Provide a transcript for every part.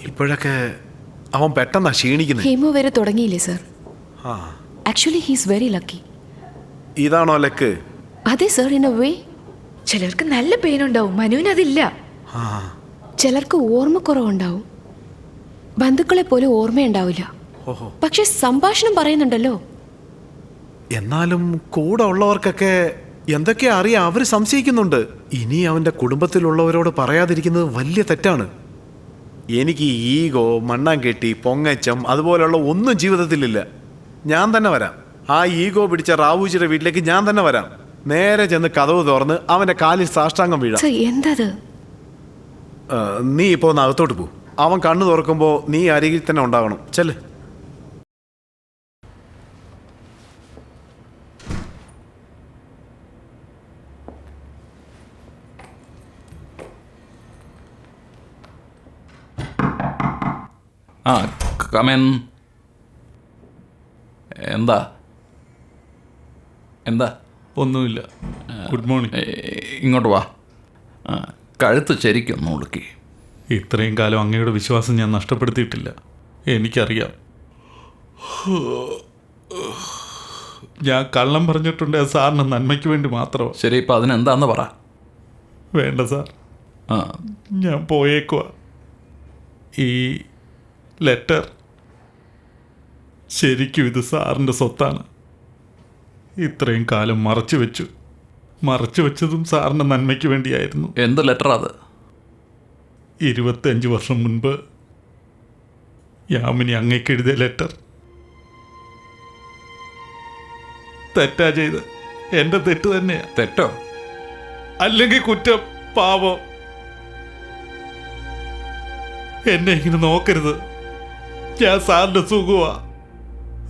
ഇപ്പോഴൊക്കെ അവൻ പെട്ടെന്നാ ക്ഷീണിക്കുന്നത്. ഹീമോ വരെ തുടങ്ങിയില്ലേ സർ? ആ, ആക്ച്വലി ഹീസ് വെരി ലക്കി. ഇതാണോ ലക്ക്? അതെ സർ, ഇൻ എ വേ. ചിലർക്ക് നല്ല പെയിൻ ഉണ്ടാവും, മനുവിന് അതില്ല. ആ, ചിലർക്ക് ഓർമ്മക്കുറവുണ്ടാവും, ബന്ധുക്കളെ പോലെ ഓർമ്മയുണ്ടാവില്ല. ഓഹോ. പക്ഷെ സംഭാഷണം പറയുന്നുണ്ടല്ലോ. എന്നാലും കൂടെ ഉള്ളവർക്കൊക്കെ എന്തൊക്കെയാ അറിയാം, അവര് സംശയിക്കുന്നുണ്ട്. ഇനി അവന്റെ കുടുംബത്തിലുള്ളവരോട് പറയാതിരിക്കുന്നത് വലിയ തെറ്റാണ്. എനിക്ക് ഈഗോ, മണ്ണാങ്കെട്ടി, പൊങ്ങച്ചം അതുപോലെയുള്ള ഒന്നും ജീവിതത്തിലില്ല. ഞാൻ തന്നെ വരാം. ആ ഈഗോ പിടിച്ച റാവുജിയുടെ വീട്ടിലേക്ക് ഞാൻ തന്നെ വരാം. നേരെ ചെന്ന് കതവ് തുറന്ന് അവന്റെ കാലിൽ സാഷ്ടാംഗം വീഴാം. സർ, എന്തത്? നീ ഇപ്പോ ഒന്ന് അകത്തോട്ട് പോ. അവൻ കണ്ണു തുറക്കുമ്പോ നീ അരികിൽ തന്നെ ഉണ്ടാകണം. ചെല്ല്. ആ, കമൻ. എന്താ എന്താ? ഒന്നുമില്ല. Good morning. ഇങ്ങോട്ട് വാ. കഴുത്ത് ശരിക്കൊന്ന് ഉളുക്കി. ഇത്രയും കാലം അങ്ങയുടെ വിശ്വാസം ഞാൻ നഷ്ടപ്പെടുത്തിയിട്ടില്ല. എനിക്കറിയാം. ഞാൻ കള്ളം പറഞ്ഞിട്ടുണ്ട് സാറിന് നന്മയ്ക്ക് വേണ്ടി മാത്രമോ. ശരി, ഇപ്പം അതിനെന്താന്ന് പറ. വേണ്ട സാർ, ആ, ഞാൻ പോയേക്കുവാ. ഈ ലെറ്റർ ശരിക്കും ഇത് സാറിൻ്റെ സ്വത്താണ്. ഇത്രയും കാലം മറച്ചു വെച്ചതും സാറിൻ്റെ നന്മയ്ക്ക് വേണ്ടിയായിരുന്നു. എന്ത് ലെറ്ററാ അത്? 25 വർഷം മുൻപ് യാമിനി അങ്ങേക്ക് എഴുതിയ ലെറ്റർ. തെറ്റാ ചെയ്ത്. എൻ്റെ തെറ്റ് തന്നെയാ. തെറ്റോ? അല്ലെങ്കിൽ കുറ്റം. പാവം. എന്നെ ഇങ്ങനെ നോക്കരുത്. ഞാൻ സാറിൻ്റെ സുഖമാ,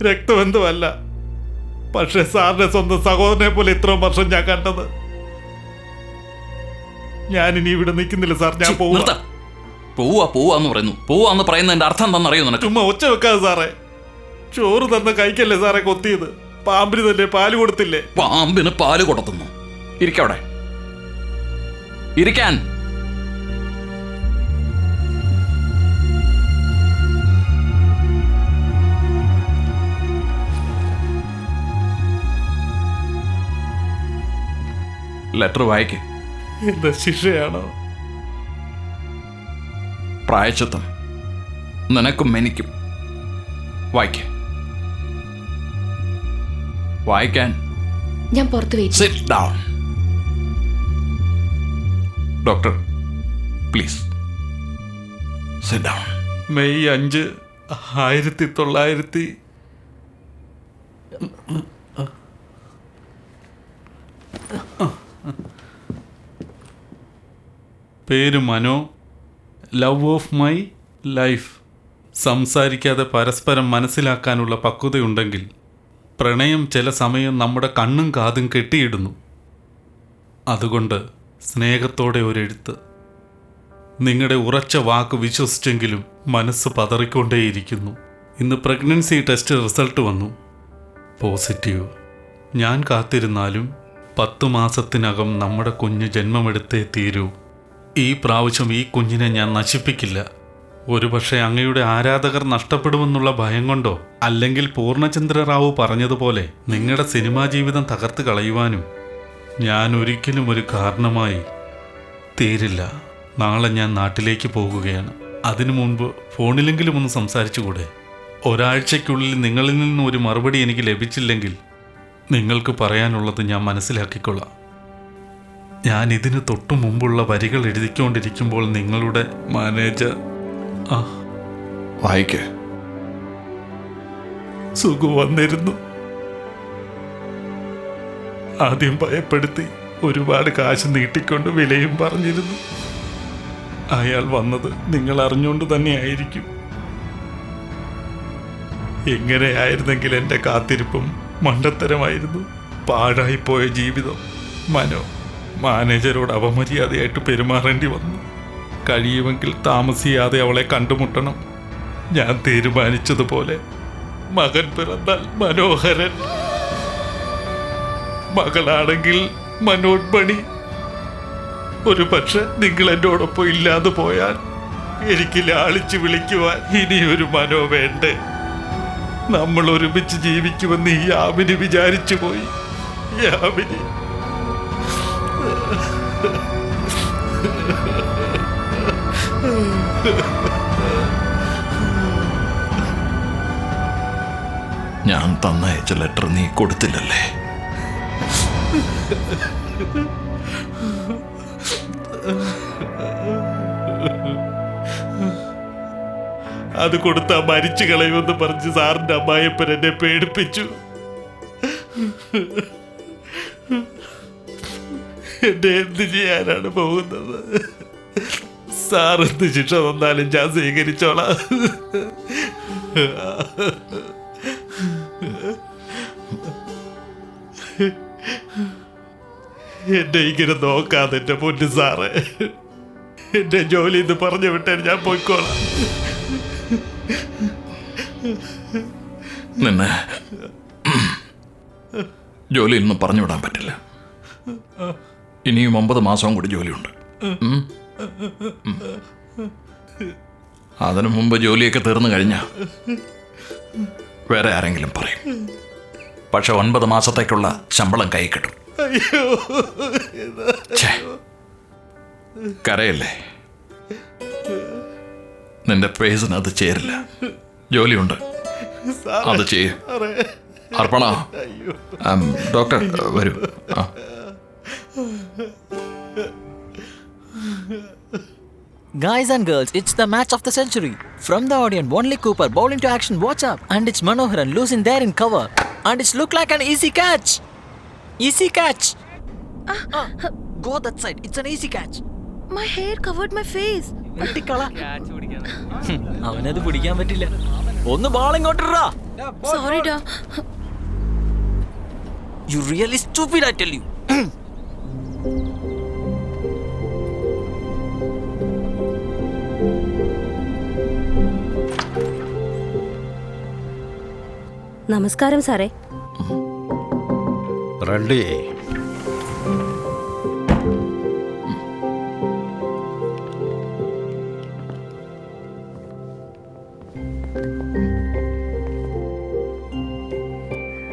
രക്തബന്ധമല്ല. പക്ഷെ സാറിന്റെ സ്വന്തം സഹോദരനെ പോലെ ഇത്രയും വർഷം ഞാൻ കണ്ടത്. ഞാനിനി ഇവിടെ നിൽക്കുന്നില്ല സാർ, ഞാൻ പോവാന്ന് പറയുന്നു. പോവാന്ന് പറയുന്നതിന്റെ അർത്ഥം എന്താണെന്നറിയോ നിനക്ക്? ചുമ്മാ ഒച്ച വെക്കാതെ സാറേ. ചോറ് തന്ന കൈക്കല്ലേ സാറേ കൊത്തിയത്? പാമ്പിന് തന്നെ പാല് കൊടുത്തില്ലേ? പാമ്പിന് പാല് കൊടുത്തുന്നു. ഇരിക്കവിടെ, ഇരിക്കാൻ. ലെറ്റർ വായിക്ക്. എന്താ ശിക്ഷയാണോ? പ്രായശ്ചിത്തം നിനക്കും എനിക്കും. വായിക്ക്, വായിക്കാൻ. ഞാൻ പുറത്ത് wait. Sit down. Doctor, please sit down. May 5, 1900. പേര് Mano. Love of my life. സംസാരിക്കാതെ പരസ്പരം മനസ്സിലാക്കാനുള്ള പക്വതയുണ്ടെങ്കിൽ പ്രണയം ചില സമയം നമ്മുടെ കണ്ണും കാതും കെട്ടിയിടുന്നു. അതുകൊണ്ട് സ്നേഹത്തോടെ ഒരെഴുത്ത്. നിങ്ങളുടെ ഉറച്ച വാക്ക് വിശ്വസിച്ചെങ്കിലും മനസ്സ് പതറിക്കൊണ്ടേയിരിക്കുന്നു. ഇന്ന് പ്രഗ്നൻസി ടെസ്റ്റ് റിസൾട്ട് വന്നു, പോസിറ്റീവ്. ഞാൻ കാത്തിരുന്നാലും 10 മാസത്തിനകം നമ്മുടെ കുഞ്ഞ് ജന്മമെടുത്തേ തീരൂ. ഈ പ്രാവശ്യം ഈ കുഞ്ഞിനെ ഞാൻ നശിപ്പിക്കില്ല. ഒരുപക്ഷെ അങ്ങയുടെ ആരാധകർ നഷ്ടപ്പെടുമെന്നുള്ള ഭയം കൊണ്ടോ, അല്ലെങ്കിൽ പൂർണ്ണചന്ദ്ര റാവു പറഞ്ഞതുപോലെ നിങ്ങളുടെ സിനിമാ ജീവിതം തകർത്ത് കളയുവാനും ഞാൻ ഒരിക്കലും ഒരു കാരണമായി തീരില്ല. നാളെ ഞാൻ നാട്ടിലേക്ക് പോകുകയാണ്. അതിനു മുൻപ് ഫോണിലെങ്കിലും ഒന്ന് സംസാരിച്ചുകൂടെ? ഒരാഴ്ചയ്ക്കുള്ളിൽ നിങ്ങളിൽ നിന്ന് ഒരു മറുപടി എനിക്ക് ലഭിച്ചില്ലെങ്കിൽ നിങ്ങൾക്ക് പറയാനുള്ളത് ഞാൻ മനസ്സിലാക്കിക്കൊള്ളാം. ഞാൻ ഇതിന് തൊട്ടു മുമ്പുള്ള വരികൾ എഴുതിക്കൊണ്ടിരിക്കുമ്പോൾ നിങ്ങളുടെ മാനേജർ വായിക്ക്. സുഖു വന്നിരുന്നു. ആദ്യം ഭയപ്പെടുത്തി, ഒരുപാട് കാശ് നീട്ടിക്കൊണ്ട് വിലയും പറഞ്ഞിരുന്നു. അയാൾ വന്നത് നിങ്ങൾ അറിഞ്ഞുകൊണ്ട് തന്നെയായിരിക്കും. എങ്ങനെയായിരുന്നെങ്കിൽ എൻ്റെ കാത്തിരിപ്പും മണ്ടത്തരമായിരുന്നു. പാഴായിപ്പോയ ജീവിതം. മനോ മാനേജരോട് അപമര്യാദയായിട്ട് പെരുമാറേണ്ടി വന്നു. കഴിയുമെങ്കിൽ താമസിയാതെ അവളെ കണ്ടുമുട്ടണം. ഞാൻ തീരുമാനിച്ചതുപോലെ മകൻ പിറന്നാൽ മനോഹരൻ, മകളാണെങ്കിൽ മനോന്മണി. ഒരു പക്ഷെ നിങ്ങൾ എന്നോടൊപ്പം ഇല്ലാതെ പോയാൽ എനിക്ക് ലാളിച്ച് വിളിക്കുവാൻ ഇനിയൊരു മനോ വേണ്ടേ? നമ്മൾ ഒരുമിച്ച് ജീവിക്കുമെന്ന് ഈ യാമിനി വിചാരിച്ചു പോയി. യാമിനി ഞാൻ തന്നയച്ച ലെറ്റർ നീ കൊടുത്തില്ലല്ലേ? അത് കൊടുത്താ മരിച്ചു കളയുമെന്ന് പറഞ്ഞ് സാറിന്റെ അമ്മായിയപ്പൻ എന്നെ പേടിപ്പിച്ചു. എന്നെ എന്ത് ചെയ്യാനാണ് പോകുന്നത്? സാർ എന്ത് ശിക്ഷ തന്നാലും ഞാൻ സ്വീകരിച്ചോളാം. എന്നെ ഇങ്ങനെ നോക്കാതെ എന്റെ പൊന്നു സാറ്, എന്റെ ജോലി എന്ന് പറഞ്ഞു വിട്ടാൽ ഞാൻ പോയിക്കോളാം. നിന്നെ ജോലിയിൽ നിന്ന് പറഞ്ഞു വിടാൻ പറ്റില്ല. ഇനിയും 9 മാസവും കൂടി ജോലിയുണ്ട്. അതിനു മുമ്പ് ജോലിയൊക്കെ തീർന്നു കഴിഞ്ഞാൽ വേറെ ആരെങ്കിലും പറയും. പക്ഷെ 9 മാസത്തേക്കുള്ള ശമ്പളം കൈ കിട്ടും. അയ്യോ, ഛേ, കരയല്ലേ? നിന്റെ ഫേസിന് അത് ചേരില്ല. ജോലിയുണ്ട്, അത് ചെയ്യും. അർപ്പണ, ഡോക്ടർ വരൂ. ആ, Guys and girls, it's the match of the century. From the audience, Wanley Cooper bowling to action, watch up. And it's Manoharan losing there in cover. And it's look like an easy catch. Easy catch. Go that side, it's an easy catch. My hair covered my face. വെട്ടിക്കള. അവനത് പിടിക്കാൻ പറ്റില്ല. ഒന്ന് ball ഇങ്ങോട്ടിടാ. Sorry da. You really stupid, I tell you. നമസ്കാരം സാറേ. Ready.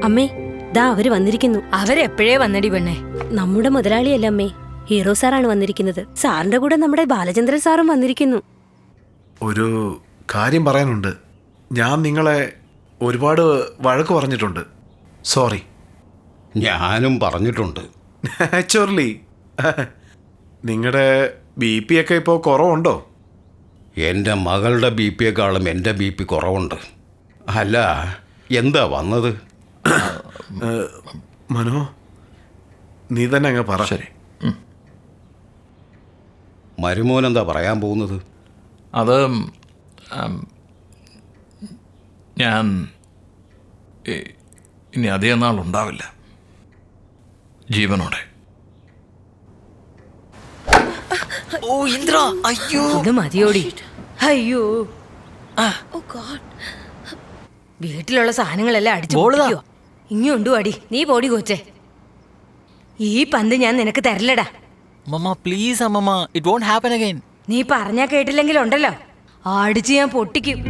അമ്മേ, ദാ അവര് വന്നിരിക്കുന്നു. അവരെപ്പോഴേ വന്നടി പെണ്ണേ. നമ്മുടെ മുതലാളിയല്ല അമ്മേ, ഹീറോ സാറാണ് വന്നിരിക്കുന്നത്. സാറിന്റെ കൂടെ നമ്മുടെ ബാലചന്ദ്രൻ സാറും വന്നിരിക്കുന്നു. ഒരു കാര്യം പറയാനുണ്ട്. ഞാൻ നിങ്ങളെ ഒരുപാട് വഴക്ക് പറഞ്ഞിട്ടുണ്ട്. സോറി. ഞാനും പറഞ്ഞിട്ടുണ്ട്. നാച്ചുറലി. നിങ്ങളുടെ BP ഒക്കെ ഇപ്പോൾ കുറവുണ്ടോ? എൻ്റെ മകളുടെ BPയെക്കാളും എൻ്റെ BP കുറവുണ്ട്. അല്ല, എന്താ വന്നത്? മനോ, നീ തന്നെ അങ്ങ് പറ. ശരി. മരുമോൻ എന്താ പറയാൻ പോകുന്നത്? അത് ഞാൻ ഇനി അധികം നാളുണ്ടാവില്ല ജീവനോടെ. ഓ ഇന്ദ്ര, അയ്യോ. ഇത് മതിയോടി. അയ്യോ, വീട്ടിലുള്ള സാധനങ്ങളെല്ലാം അടിച്ചു പൊട്ടിക്കുവാ. ഇങ്ങോണ്ടു അടി. നീ പോടി കോച്ചേ. ഈ പന്ത് ഞാൻ നിനക്ക് തരില്ലടാ. മമ്മ പ്ലീസ് അമ്മമ്മ, it won't happen again. നീ പറഞ്ഞാ കേട്ടില്ലെങ്കിൽ ഉണ്ടല്ലോ, അടിച്ച് ഞാൻ പൊട്ടിക്കും.